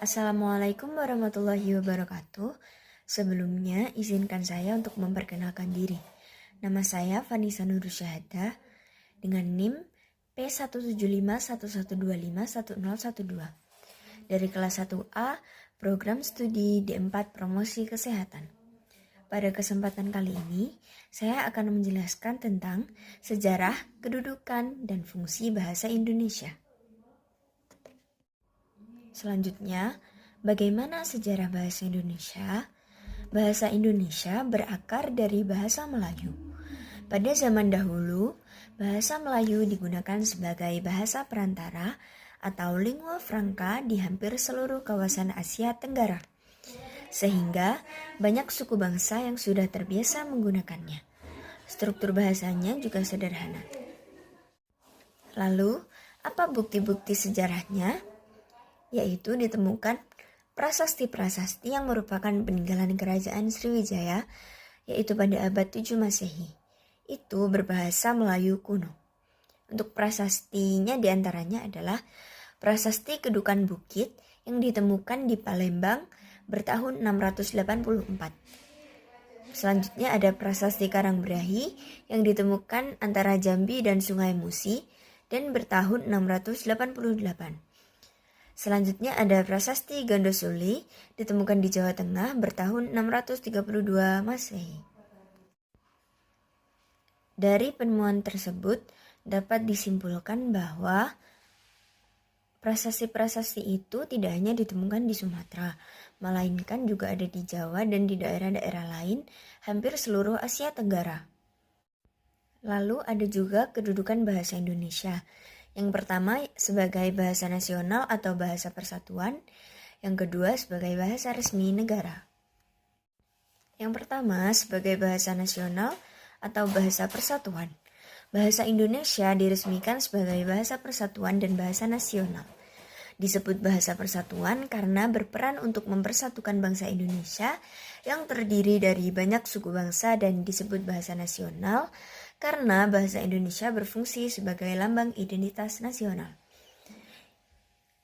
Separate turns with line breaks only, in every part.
Assalamualaikum warahmatullahi wabarakatuh. Sebelumnya, izinkan saya untuk memperkenalkan diri. Nama saya Vanessa Nurusyahadah dengan NIM P17511251012 dari kelas 1A Program Studi D4 Promosi Kesehatan. Pada kesempatan kali ini, saya akan menjelaskan tentang sejarah, kedudukan, dan fungsi bahasa Indonesia. Selanjutnya, bagaimana sejarah bahasa Indonesia? Bahasa Indonesia berakar dari bahasa Melayu. Pada zaman dahulu, bahasa Melayu digunakan sebagai bahasa perantara atau lingua franca di hampir seluruh kawasan Asia Tenggara. Sehingga banyak suku bangsa yang sudah terbiasa menggunakannya. Struktur bahasanya juga sederhana. Lalu, apa bukti-bukti sejarahnya? Yaitu ditemukan prasasti-prasasti yang merupakan peninggalan kerajaan Sriwijaya, yaitu pada abad 7 Masehi. Itu berbahasa Melayu kuno. Untuk prasastinya diantaranya adalah prasasti Kedukan Bukit yang ditemukan di Palembang bertahun 684. Selanjutnya ada prasasti Karangbrahi yang ditemukan antara Jambi dan Sungai Musi dan bertahun 688. Selanjutnya ada prasasti Gandosuli ditemukan di Jawa Tengah bertahun 632 Masehi. Dari penemuan tersebut dapat disimpulkan bahwa prasasti-prasasti itu tidak hanya ditemukan di Sumatera, melainkan juga ada di Jawa dan di daerah-daerah lain hampir seluruh Asia Tenggara. Lalu ada juga kedudukan bahasa Indonesia. Yang pertama sebagai bahasa nasional atau bahasa persatuan, yang kedua sebagai bahasa resmi negara. Yang pertama sebagai bahasa nasional atau bahasa persatuan. Bahasa Indonesia diresmikan sebagai bahasa persatuan dan bahasa nasional. Disebut bahasa persatuan karena berperan untuk mempersatukan bangsa Indonesia yang terdiri dari banyak suku bangsa, dan disebut bahasa nasional karena bahasa Indonesia berfungsi sebagai lambang identitas nasional.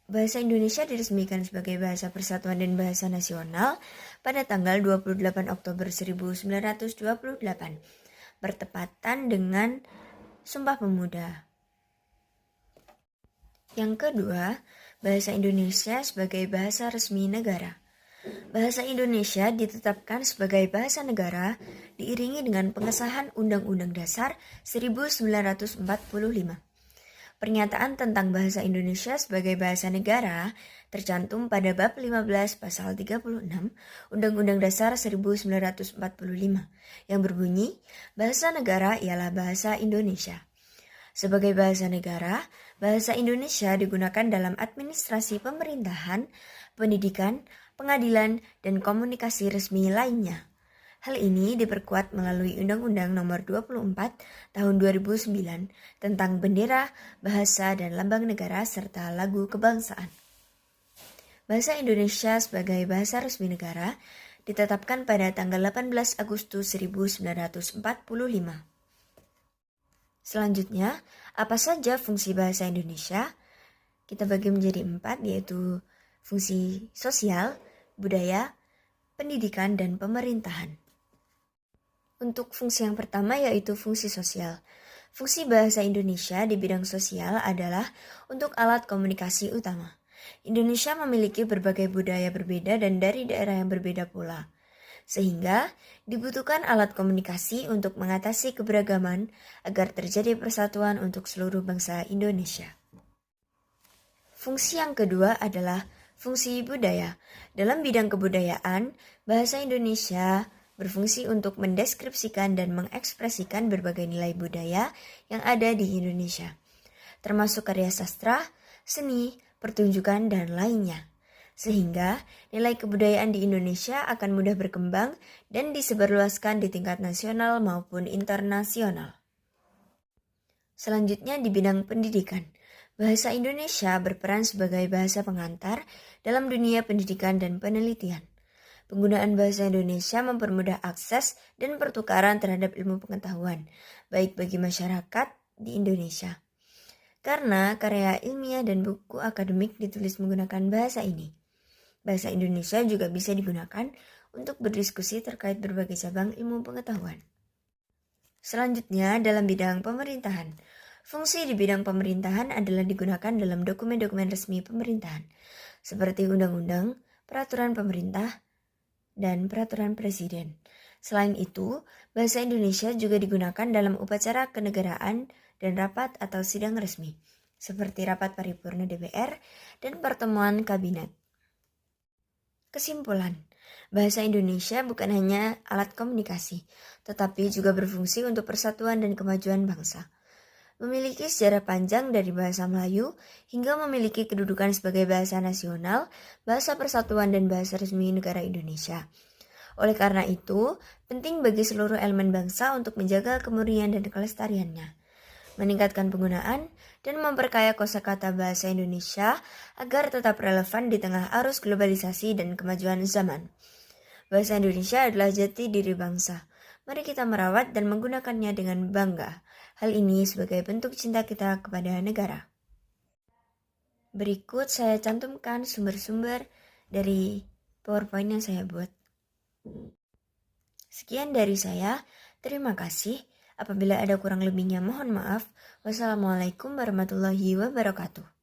Bahasa Indonesia diresmikan sebagai bahasa persatuan dan bahasa nasional pada tanggal 28 Oktober 1928, bertepatan dengan Sumpah Pemuda. Yang kedua, bahasa Indonesia sebagai bahasa resmi negara. Bahasa Indonesia ditetapkan sebagai bahasa negara diiringi dengan pengesahan Undang-Undang Dasar 1945. Pernyataan tentang bahasa Indonesia sebagai bahasa negara tercantum pada bab 15 pasal 36 Undang-Undang Dasar 1945 yang berbunyi, bahasa negara ialah bahasa Indonesia. Sebagai bahasa negara, bahasa Indonesia digunakan dalam administrasi pemerintahan, pendidikan, pengadilan, dan komunikasi resmi lainnya. Hal ini diperkuat melalui Undang-Undang Nomor 24 Tahun 2009 tentang bendera, bahasa, dan lambang negara serta lagu kebangsaan. Bahasa Indonesia sebagai bahasa resmi negara ditetapkan pada tanggal 18 Agustus 1945. Selanjutnya, apa saja fungsi bahasa Indonesia? Kita bagi menjadi 4, yaitu fungsi sosial, budaya, pendidikan, dan pemerintahan. Untuk fungsi yang pertama yaitu fungsi sosial. Fungsi bahasa Indonesia di bidang sosial adalah untuk alat komunikasi utama. Indonesia memiliki berbagai budaya berbeda dan dari daerah yang berbeda pula. Sehingga dibutuhkan alat komunikasi untuk mengatasi keberagaman agar terjadi persatuan untuk seluruh bangsa Indonesia. Fungsi yang kedua adalah fungsi budaya. Dalam bidang kebudayaan, bahasa Indonesia berfungsi untuk mendeskripsikan dan mengekspresikan berbagai nilai budaya yang ada di Indonesia, termasuk karya sastra, seni, pertunjukan, dan lainnya. Sehingga nilai kebudayaan di Indonesia akan mudah berkembang dan disebarluaskan di tingkat nasional maupun internasional. Selanjutnya di bidang pendidikan. Bahasa Indonesia berperan sebagai bahasa pengantar dalam dunia pendidikan dan penelitian. Penggunaan bahasa Indonesia mempermudah akses dan pertukaran terhadap ilmu pengetahuan, baik bagi masyarakat di Indonesia. Karena karya ilmiah dan buku akademik ditulis menggunakan bahasa ini. Bahasa Indonesia juga bisa digunakan untuk berdiskusi terkait berbagai cabang ilmu pengetahuan. Selanjutnya, dalam bidang pemerintahan. Fungsi di bidang pemerintahan adalah digunakan dalam dokumen-dokumen resmi pemerintahan, seperti undang-undang, peraturan pemerintah, dan peraturan presiden. Selain itu, bahasa Indonesia juga digunakan dalam upacara kenegaraan dan rapat atau sidang resmi, seperti rapat paripurna DPR dan pertemuan kabinet. Kesimpulan, bahasa Indonesia bukan hanya alat komunikasi, tetapi juga berfungsi untuk persatuan dan kemajuan bangsa. Memiliki sejarah panjang dari bahasa Melayu hingga memiliki kedudukan sebagai bahasa nasional, bahasa persatuan, dan bahasa resmi negara Indonesia. Oleh karena itu, penting bagi seluruh elemen bangsa untuk menjaga kemurnian dan kelestariannya, meningkatkan penggunaan, dan memperkaya kosakata bahasa Indonesia agar tetap relevan di tengah arus globalisasi dan kemajuan zaman. Bahasa Indonesia adalah jati diri bangsa. Mari kita merawat dan menggunakannya dengan bangga. Hal ini sebagai bentuk cinta kita kepada negara. Berikut saya cantumkan sumber-sumber dari PowerPoint yang saya buat. Sekian dari saya. Terima kasih. Apabila ada kurang lebihnya mohon maaf. Wassalamualaikum warahmatullahi wabarakatuh.